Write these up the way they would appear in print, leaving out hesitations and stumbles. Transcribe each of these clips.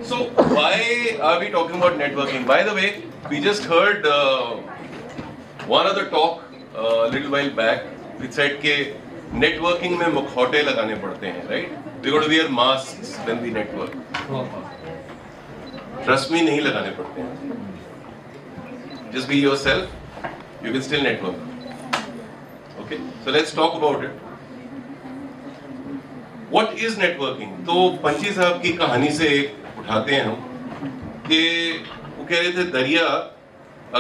So why are we talking about networking? By the way, we just heard one other talk a little while back which said कि networking में मुखौटे लगाने पड़ते हैं, right? We got to wear masks when we network. Trust me, नहीं लगाने पड़ते हैं. Just be yourself. You can still network. Okay, so let's talk about it. What is networking? तो पंची साहब की कहानी से उठाते हैं हम कि वो कह रहे थे दरिया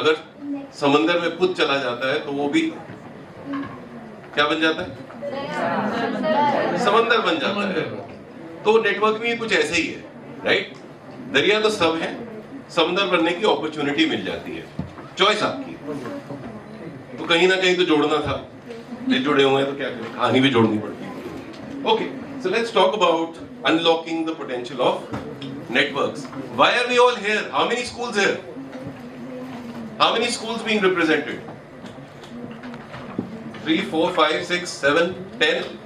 अगर समंदर में खुद चला जाता है तो वो भी क्या बन जाता है? समंदर बन जाता है. तो नेटवर्क में कुछ ऐसे ही है, राइट? दरिया तो सब है, समंदर बनने की अपॉर्चुनिटी मिल जाती है, चॉइस आपकी. तो कहीं ना कहीं तो जोड़ना था, नहीं जुड़े हुए हैं तो क्या करें, कहानी भी जोड़नी पड़ती है. Okay, so let's talk about unlocking the potential of networks. Why are we all here? How many schools here? How many schools being represented? 3, 4, 5, 6, 7, 10?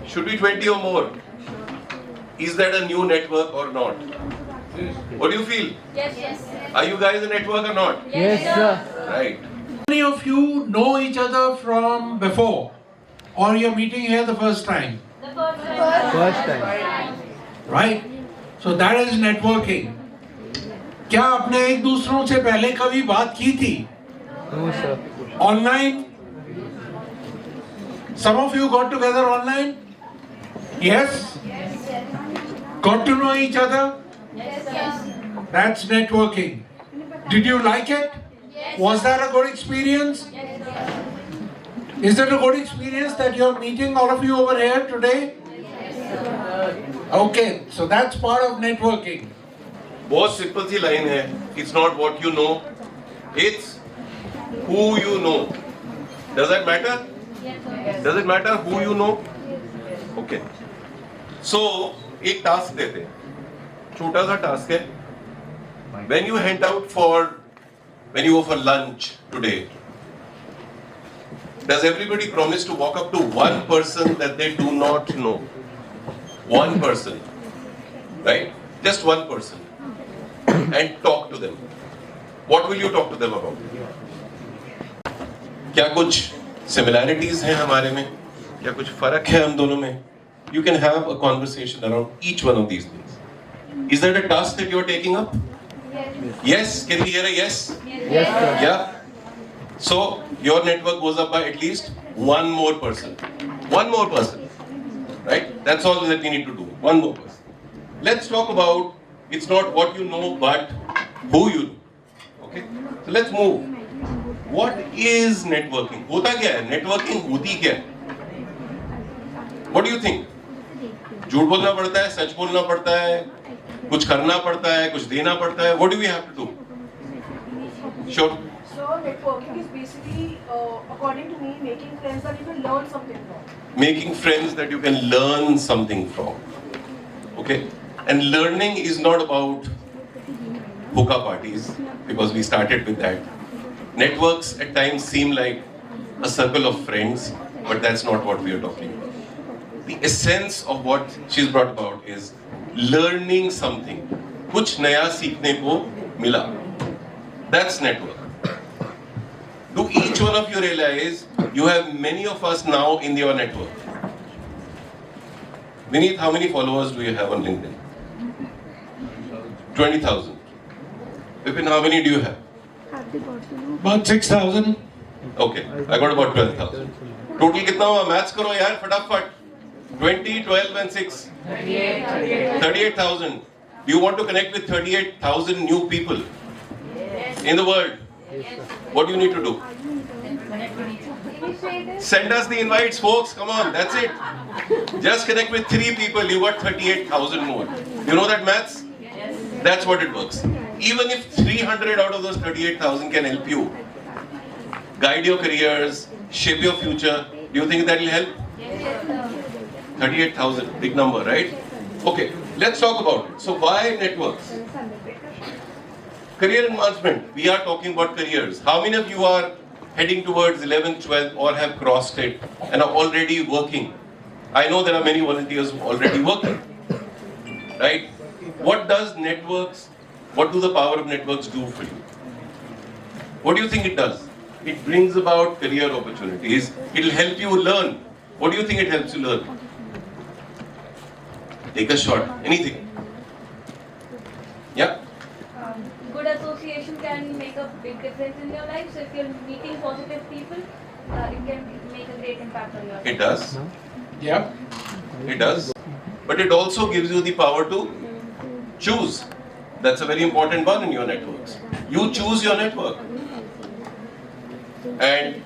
Should be 20 or more. Is that a new network or not? What do you feel? Yes. Are you guys a network or not? Yes, sir. Right. How many of you know each other from before? Or you're meeting here the first time? The first time. Right? So that is networking. क्या आपने एक दूसरों से पहले कभी बात की थी? No, sir. Online? Some of you got together online? Yes? Got to know each other? Yes. That's networking. Did you like it? Yes. Was that a good experience? Yes, sir. Is it a good experience that you're meeting all of you over here today? Okay, so that's part of networking. बहुत simple सी line है. It's not what you know, it's who you know. Does that matter? Does it matter who you know? Okay. So एक task देते हैं, छोटा सा task है. When you go for lunch today, does everybody promise to walk up to one person that they do not know? One person, right? Just one person, and talk to them. What will you talk to them about? क्या कुछ similarities हैं हमारे में? क्या कुछ फर्क है हम दोनों में? You can have a conversation around each one of these things. Is that a task that you are taking up? Yes. Can we hear a yes? Yes, sir. Yeah. So your network goes up by at least one more person. One more person. Right? That's all that we need to do. One more person. Let's talk about, it's not what you know, but who you know. Okay? So let's move. What is networking? होता क्या है? Networking होती क्या है? What do you think? झूठ बोलना पड़ता है, सच बोलना पड़ता है, कुछ करना पड़ता है, कुछ देना पड़ता है. What do we have to do? Sure. So networking is basically, according to me, making friends that you can learn something from. Making friends that you can learn something from. Okay? And learning is not about hookah parties, because we started with that. Networks at times seem like a circle of friends, but that's not what we are talking about. The essence of what she's brought about is learning something. कुछ नया सीखने को मिला. That's network. Do each one of you realize you have many of us now in your network? Vineet, how many followers do you have on LinkedIn? 20,000. Vipin, how many do you have? About 6,000. Okay, I got about 12,000. Total कितना हुआ? Maths करो यार फटाफट. 20, 12 and 6. 38,000. Do you want to connect with 38,000 new people in the world? What do you need to do? Send us the invites, folks. Come on, that's it. Just connect with 3 people, you got 38,000 more. You know that maths? That's what it works. Even if 300 out of those 38,000 can help you guide your careers, shape your future, do you think that will help? 38,000, big number, right? Okay, let's talk about it. So why networks? Career advancement. We are talking about careers. How many of you are heading towards 11th, 12th or have crossed it and are already working? I know there are many volunteers who are already working. What do the power of networks do for you? What do you think it does? It brings about career opportunities. It'll help you learn. What do you think it helps you learn? Take a shot. Anything. Yeah? Good association can make a big difference in your life. So if you're meeting positive people, it can make a great impact on your life. It does. Yeah. It does. But it also gives you the power to choose. That's a very important one in your networks. You choose your network. And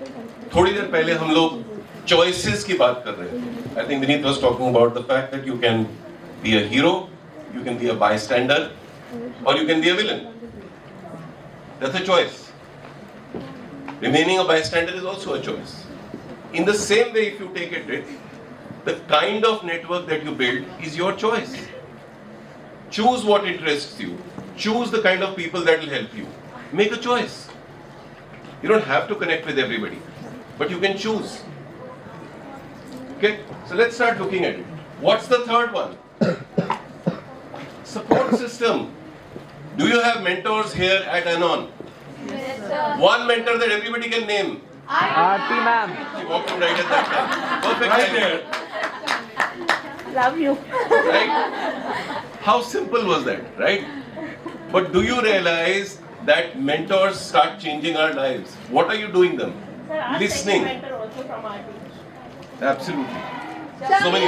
थोड़ी देर पहले हम लोग choices की बात कर रहे थे. I think Vineet was talking about the fact that you can be a hero, you can be a bystander, or you can be a villain. That's a choice. Remaining a bystander is also a choice. In the same way, if you take it, the kind of network that you build is your choice. Choose what interests you. Choose the kind of people that will help you. Make a choice. You don't have to connect with everybody, but you can choose. Okay, so let's start looking at it. What's the third one? Support system. Do you have mentors here at Anon? Yes, sir. One mentor that everybody can name. Aarti ma'am. She walked in right at that time. Perfect timing. Love you. Right? How simple was that, right? But do you realize that mentors start changing our lives? What are you doing them? Sir, our Listening. second mentor also from our team. Absolutely. So many.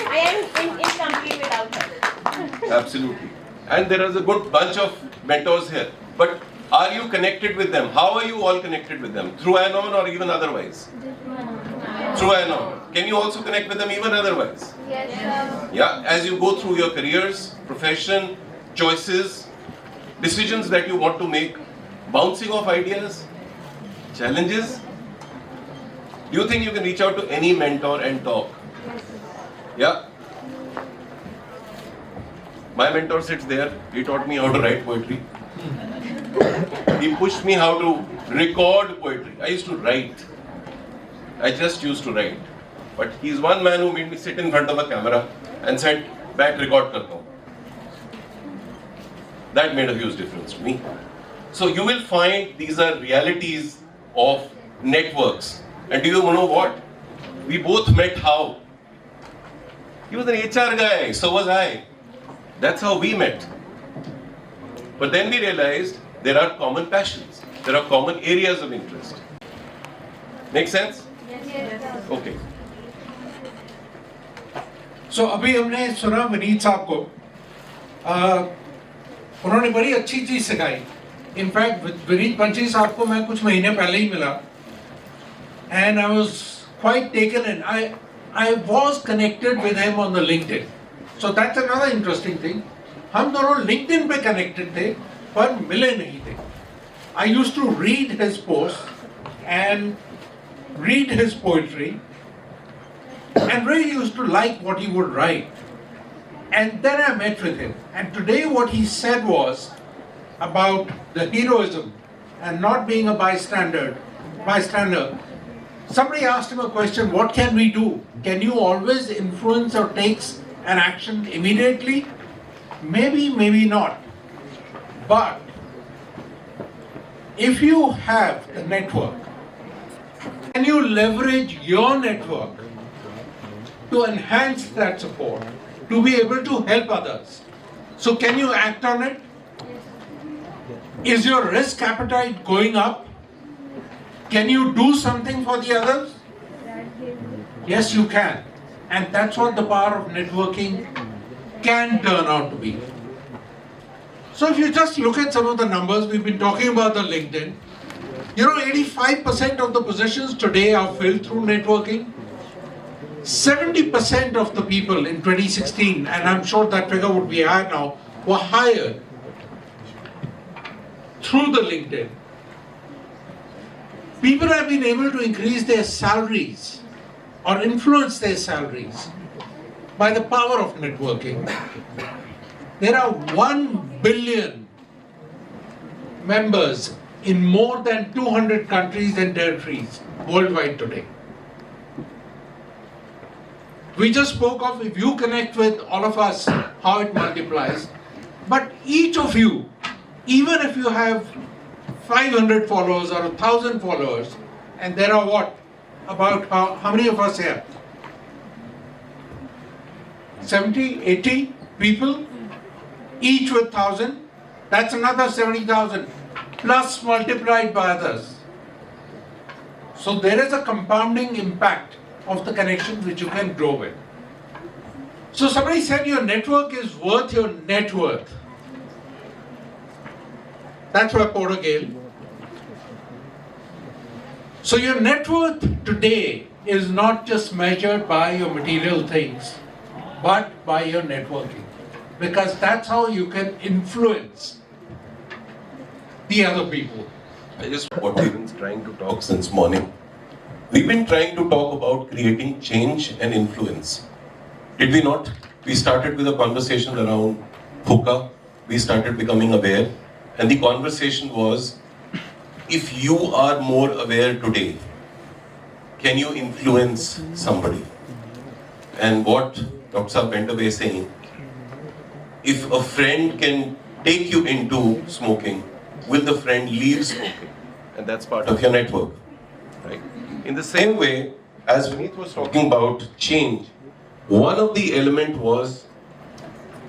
I am incomplete without her. Absolutely. And there is a good bunch of mentors here. But are you connected with them? How are you all connected with them? Through Anon or even otherwise? Through Anon. Can you also connect with them even otherwise? Yes, sir. Yeah, as you go through your careers, profession, choices, decisions that you want to make, bouncing off ideas, challenges. Do you think you can reach out to any mentor and talk? Yeah? My mentor sits there. He taught me how to write poetry. He pushed me how to record poetry. I used to write. I just used to write. But he's one man who made me sit in front of a camera and said, "Back record karta hu." That made a huge difference to me. So you will find these are realities of networks. And do you know what? We both met how? He was an HR guy, so was I. That's how we met. But then we realized there are common passions. There are common areas of interest. Make sense? Yes, sir. Okay. So अभी हमने सुना विनीत साहब को उन्होंने बड़ी अच्छी चीज सिखाई. इनफैक्ट विनीत पंची साहब को मैं कुछ महीने पहले ही मिला and I was quite taken in. I was connected with him on the LinkedIn. So that's another interesting thing. हम दोनों LinkedIn पे connected थे पर मिले नहीं थे. I used to read his posts and read his poetry and really used to like what he would write. And then I met with him. And today what he said was about the heroism and not being a bystander. Somebody asked him a question, what can we do? Can you always influence or take an action immediately? Maybe, maybe not. But if you have a network, can you leverage your network to enhance that support, to be able to help others? So can you act on it? Is your risk appetite going up? Can you do something for the others? Yes, you can. And that's what the power of networking can turn out to be. So if you just look at some of the numbers, we've been talking about the LinkedIn. 85% of the positions today are filled through networking. 70% of the people in 2016, and I'm sure that figure would be higher now, were hired through the LinkedIn. People have been able to increase their salaries or influence their salaries by the power of networking. There are 1 billion members in more than 200 countries and territories worldwide today. We just spoke of if you connect with all of us, how it multiplies. But each of you, even if you have 500 followers or 1,000 followers, and there are what? About how many of us here? 70, 80 people, each with 1,000. That's another 70,000 plus multiplied by others. So there is a compounding impact of the connections which you can grow with. So somebody said your network is worth your net worth. That's by Porter Gale. So your net worth today is not just measured by your material things, but by your networking. Because that's how you can influence the other people. I just what we've been trying to talk since morning. We've been trying to talk about creating change and influence. Did we not? We started with a conversation around hookah. We started becoming aware. And the conversation was, if you are more aware today, can you influence somebody? And what Dr. Saab went away saying, if a friend can take you into smoking, will the friend leave smoking? And that's part of your network, right? In the same way, as Vineet was talking about change, one of the element was,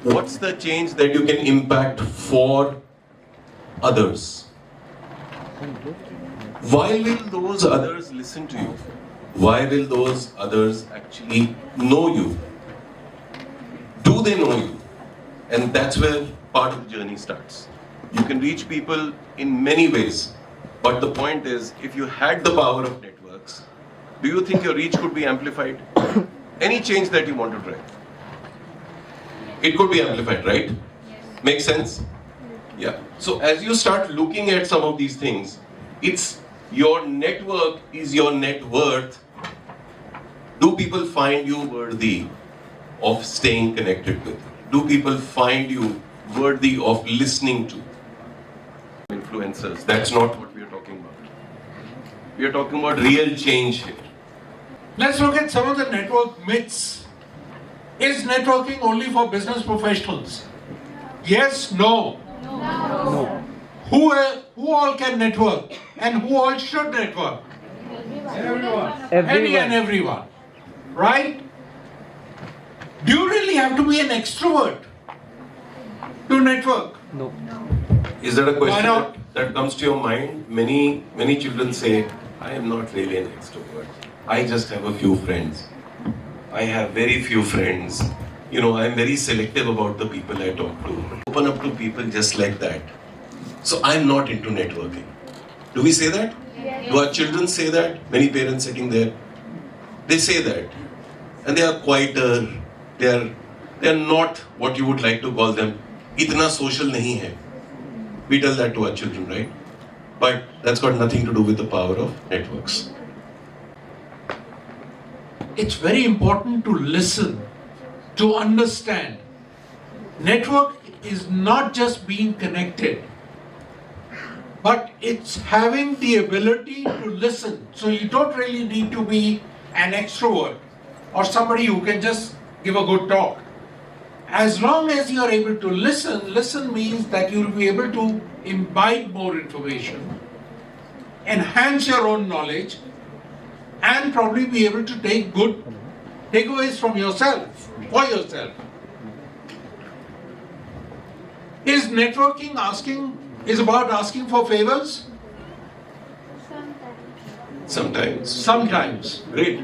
what's the change that you can impact for others? Why will those others listen to you? Why will those others actually know you? Do they know you? And that's where part of the journey starts. You can reach people in many ways, but the point is, if you had the power of networks, do you think your reach could be amplified? Any change that you want to drive, it could be amplified, right? Yes. Make sense? Yeah. So as you start looking at some of these things, it's your network is your net worth. Do people find you worthy of staying connected with? Do people find you worthy of listening to? Influencers. That's not what we are talking about. We are talking about real change here. Let's look at some of the network myths. Is networking only for business professionals? Yes, no. No. Who all can network and who all should network? Any and everyone. Right? Do you really have to be an extrovert to network? No. Is that a Why question not? that comes to your mind? Many children say, I am not really an extrovert. I just have a few friends. I have very few friends. You know, I'm very selective about the people I talk to. Open up to people just like that. So I'm not into networking. Do we say that? Yes. Do our children say that? Many parents sitting there, they say that. And they are quieter. They are not what you would like to call them. Itna social nahi hai. We tell that to our children, right? But that's got nothing to do with the power of networks. It's very important to listen, to understand. Network is not just being connected, but it's having the ability to listen. So you don't really need to be an extrovert or somebody who can just give a good talk. As long as you're able to listen means that you'll be able to imbibe more information, enhance your own knowledge, and probably be able to take good takeaways from yourself, for yourself. Is networking is about asking for favors? Sometimes. Sometimes. Great.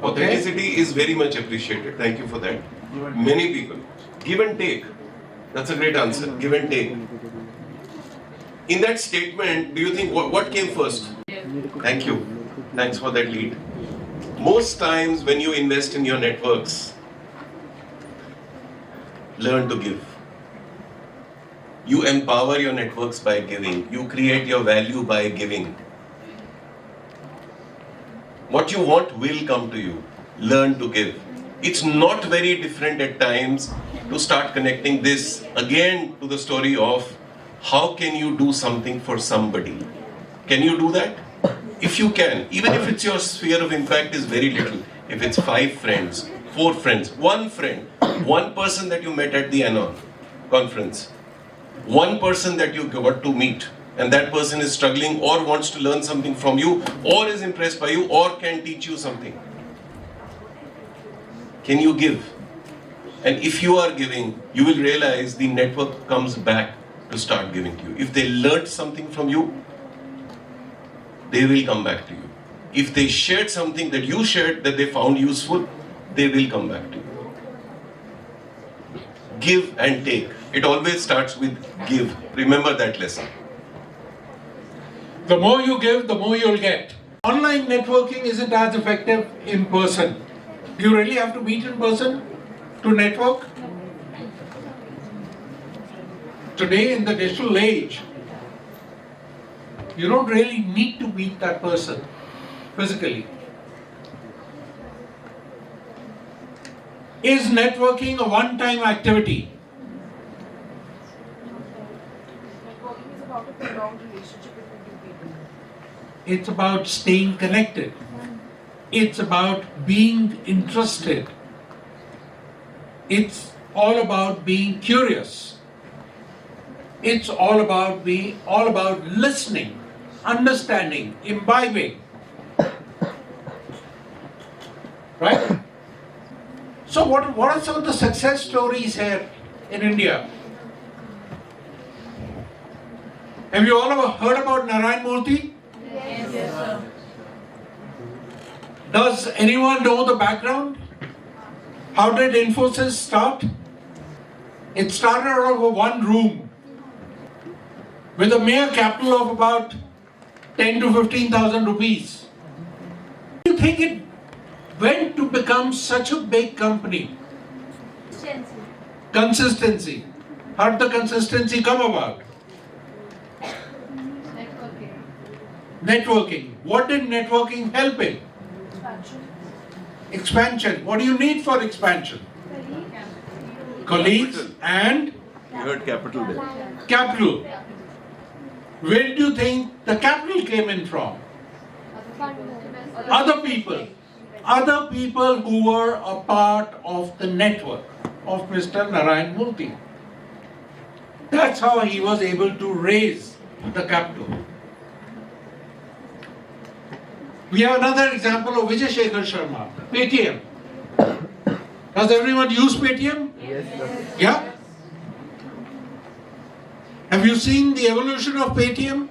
Authenticity is very much appreciated. Thank you for that. Many people. Give and take. That's a great answer. Give and take. In that statement, do you think what came first? Thank you. Thanks for that lead. Most times when you invest in your networks, learn to give. You empower your networks by giving. You create your value by giving. What you want will come to you. Learn to give. It's not very different at times to start connecting this again to the story of how can you do something for somebody. Can you do that? If you can, even if it's your sphere of impact is very little, if it's 5 friends 4 friends, one friend, one person that you met at the Anon conference, one person that you got to meet, and that person is struggling or wants to learn something from you, or is impressed by you, or can teach you something. Can you give? And if you are giving, you will realize the network comes back to start giving to you. If they learned something from you, they will come back to you. If they shared something that you shared that they found useful, they will come back to you. Give and take. It always starts with give. Remember that lesson. The more you give, the more you'll get. Online networking isn't as effective in person. Do you really have to meet in person to network? Today in the digital age, you don't really need to meet that person physically. Is networking a one-time activity? Networking is about a prolonged relationship between two people. It's about staying connected. It's about being interested. It's all about being curious. It's all about listening, understanding, imbibing. Right? So what are some of the success stories here in India? Have you all ever heard about Narayan Murthy? Yes, sir. Does anyone know the background? How did Infosys start? It started out of one room with a mere capital of about 10 to 15,000 rupees. Do you think it went to become such a big company? Consistency. How did the consistency come about? Networking. What did networking help in? Expansion. What do you need for expansion? Colleagues and You heard capital there. capital. Where do you think the capital came in from? Other people. Other people who were a part of the network of Mr. Narayan Murthy. That's how he was able to raise the capital. We have another example of Vijay Shekhar Sharma, Paytm. Does everyone use Paytm? Yes, sir. Yeah? Have you seen the evolution of Paytm?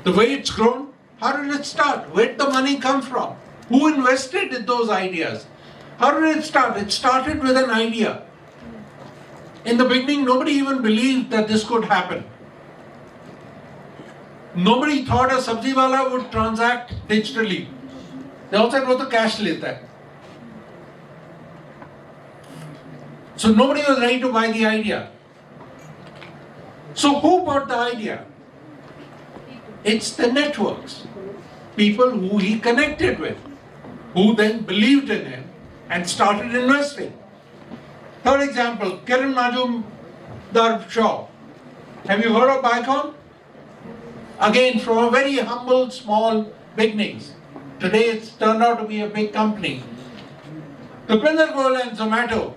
The way it's grown? How did it start? Where did the money come from? Who invested in those ideas? How did it start? It started with an idea. In the beginning, nobody even believed that this could happen. Nobody thought a sabzi wala would transact digitally. They all said, "वो तो cash लेता है." So nobody was ready to buy the idea. So who bought the idea? It's the networks. People who he connected with, who then believed in him and started investing. Third example, Kiran Majumdar Shaw. Have you heard of Bicon? Again, from a very humble, small beginnings. Today it's turned out to be a big company. Rupinder Goyal and Zomato.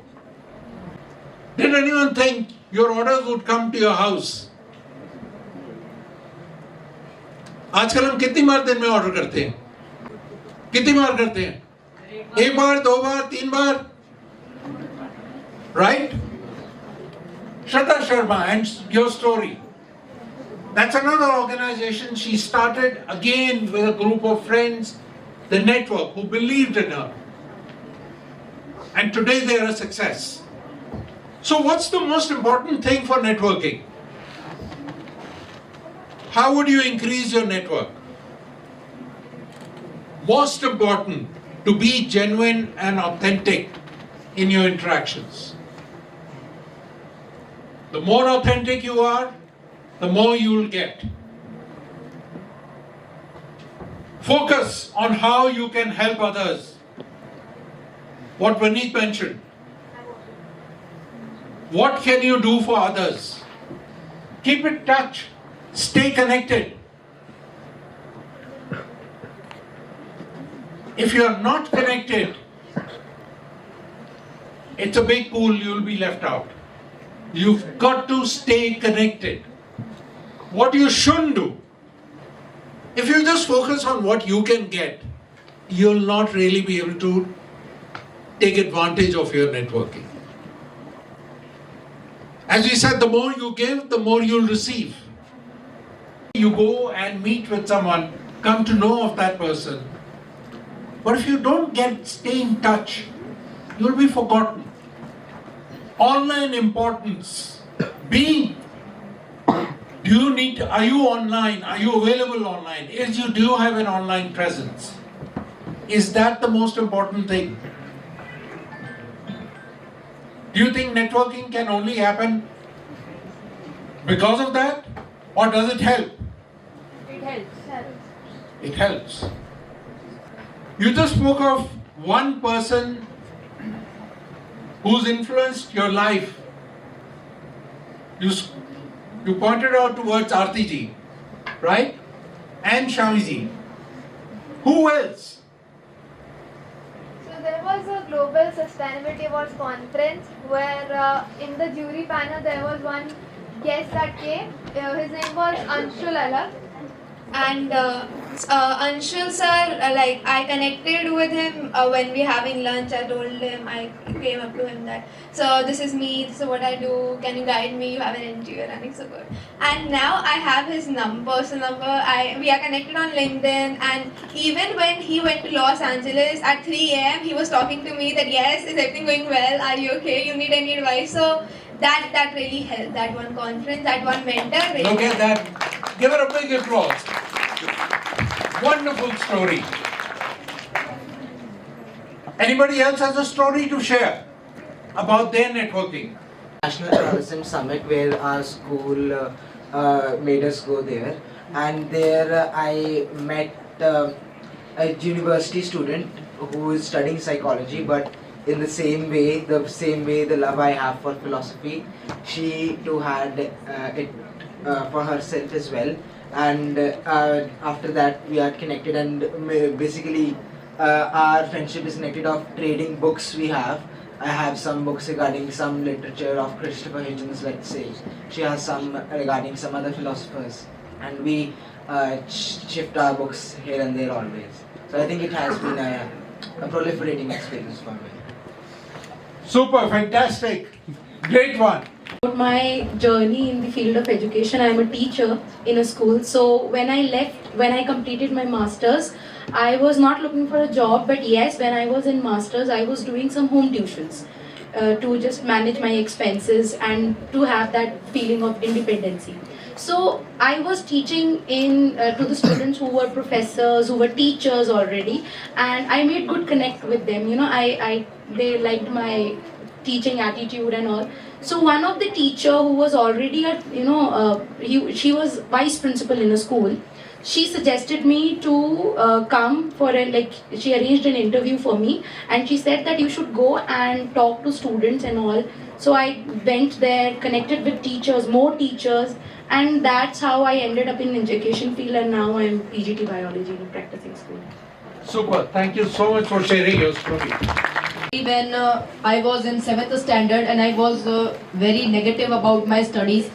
Did anyone think your orders would come to your house? आजकल हम कितनी बार दिन में order करते हैं? कितनी बार करते हैं? एक बार, दो बार, तीन बार? Right? Shraddha Sharma and your story. That's another organization. She started again with a group of friends, the network, who believed in her. And today they are a success. So what's the most important thing for networking? How would you increase your network? Most important, to be genuine and authentic in your interactions. The more authentic you are, the more you will get. Focus on how you can help others. What Vaneet mentioned. What can you do for others? Keep in touch. Stay connected. If you are not connected, it's a big pool, you'll be left out. You've got to stay connected. What you shouldn't do, if you just focus on what you can get, you'll not really be able to take advantage of your networking. As we said, the more you give, the more you'll receive. You go and meet with someone, come to know of that person. But if you don't stay in touch, you'll be forgotten. Online importance. Are you online? Are you available online? Do you have an online presence? Is that the most important thing? Do you think networking can only happen because of that? Or does it help? It helps. It helps. You just spoke of one person who's influenced your life. You pointed out towards Aarti ji, right? And Shami ji. Who else? So there was a global sustainability awards conference where in the jury panel there was one guest that came. His name was Anshul Alak. And Anshul sir, I connected with him when we were having lunch. I told him, I came up to him that, so this is me, this is what I do, can you guide me, you have an NGO running so good. And now I have his personal number, we are connected on LinkedIn, and even when he went to Los Angeles at 3 a.m. he was talking to me that, yes, is everything going well, are you okay, you need any advice? So that really helped, that one conference, that one mentor really Look at that. Give her a big applause. Wonderful story. Anybody else has a story to share about their networking? National Tourism Summit where our school made us go there, and there I met a university student who is studying psychology, but in the same way the love I have for philosophy, she too had it for herself as well. And after that we are connected, and basically our friendship is connected of trading books we have. I have some books regarding some literature of Christopher Hitchens, let's say. She has some regarding some other philosophers, and we shift our books here and there always. So I think it has been a proliferating experience for me. Super, fantastic, great one. About my journey in the field of education, I am a teacher in a school. So when I completed my masters, I was not looking for a job, but yes, when I was in masters, I was doing some home tuitions to just manage my expenses and to have that feeling of independency. So I was teaching to the students who were professors, who were teachers already, and I made good connect with them. You know, they liked my teaching attitude and all. So one of the teacher who was already she was vice principal in a school. She suggested me to come for she arranged an interview for me, and she said that you should go and talk to students and all. So I went there, connected with teachers, more teachers, and that's how I ended up in education field, and now I'm PGT biology in a practicing school. Super, thank you so much for sharing your story. When I was in 7th standard and I was very negative about my studies,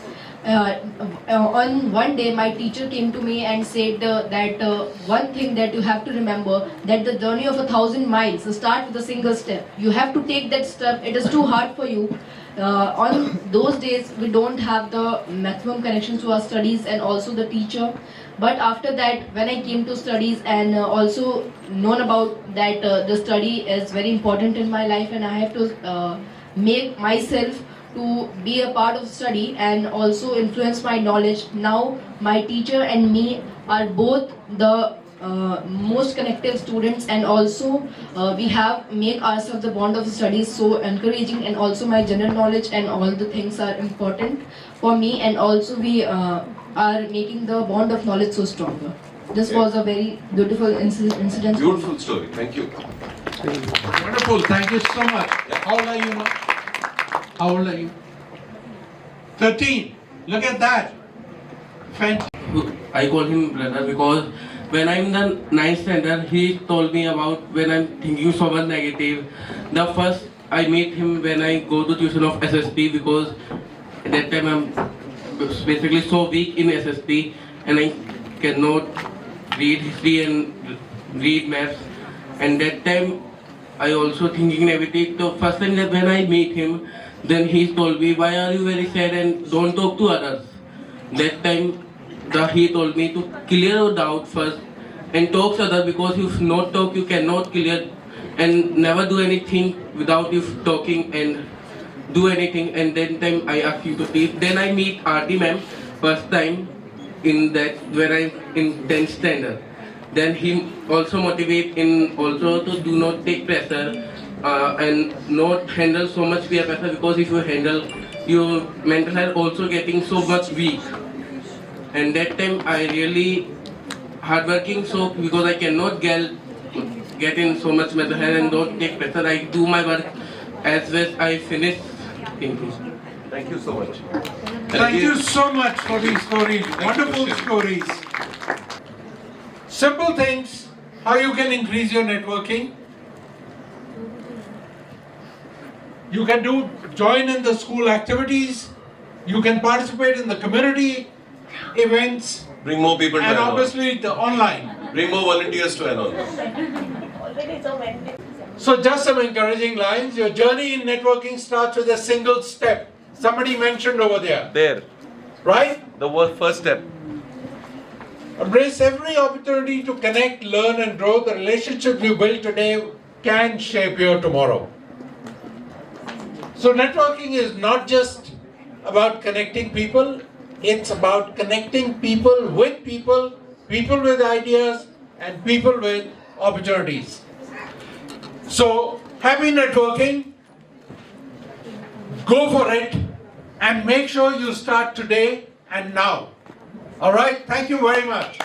on one day my teacher came to me and said that one thing that you have to remember, that the journey of 1,000 miles starts with a single step. You have to take that step. It is too hard for you. On those days we don't have the maximum connections to our studies and also the teacher. But after that, when I came to studies and also known about that the study is very important in my life, and I have to make myself to be a part of study and also influence my knowledge. Now my teacher and me are both the most connected students, and also we have make ourselves the bond of studies so encouraging, and also my general knowledge and all the things are important for me, and also we are making the bond of knowledge so stronger. This was a very beautiful incident. Beautiful story. Thank you. Wonderful, thank you so much. How old are you now? How old are you? 13. Look at that. Fantastic. I call him brother because when I'm in the 9th standard, he told me about when I'm thinking so much negative. The first I meet him when I go to tuition of SSP, because at that time I'm basically so weak in SSP and I cannot read history and read maths. And that time I also thinking negative. So first time that when I meet him, then he told me, why are you very sad and don't talk to others? That time he told me to clear your doubt first and talk to others, because if not talk you cannot clear, and never do anything without you talking and do anything. And then time I ask you to teach. Then I meet RT ma'am first time in that when I'm in 10th standard. Then he also motivate in also to do not take pressure and not handle so much peer pressure, because if you handle, your mental health also getting so much weak. And that time I really hardworking, so because I cannot get in so much mental health and don't take pressure, I do my work as well as I finish thinking. Thank you so much. Thank you so much for these stories, wonderful stories. Simple things, how you can increase your networking. You can join in the school activities, you can participate in the community events, Bring more people to and Anon. obviously the online. Bring more volunteers to Anon. So just some encouraging lines. Your journey in networking starts with a single step. Somebody mentioned over there, There, right? the first step. Embrace every opportunity to connect, learn and grow. The relationships you build today can shape your tomorrow. So networking is not just about connecting people, it's about connecting people with people, people with ideas and people with opportunities. So happy networking, go for it and make sure you start today and now. All right, thank you very much.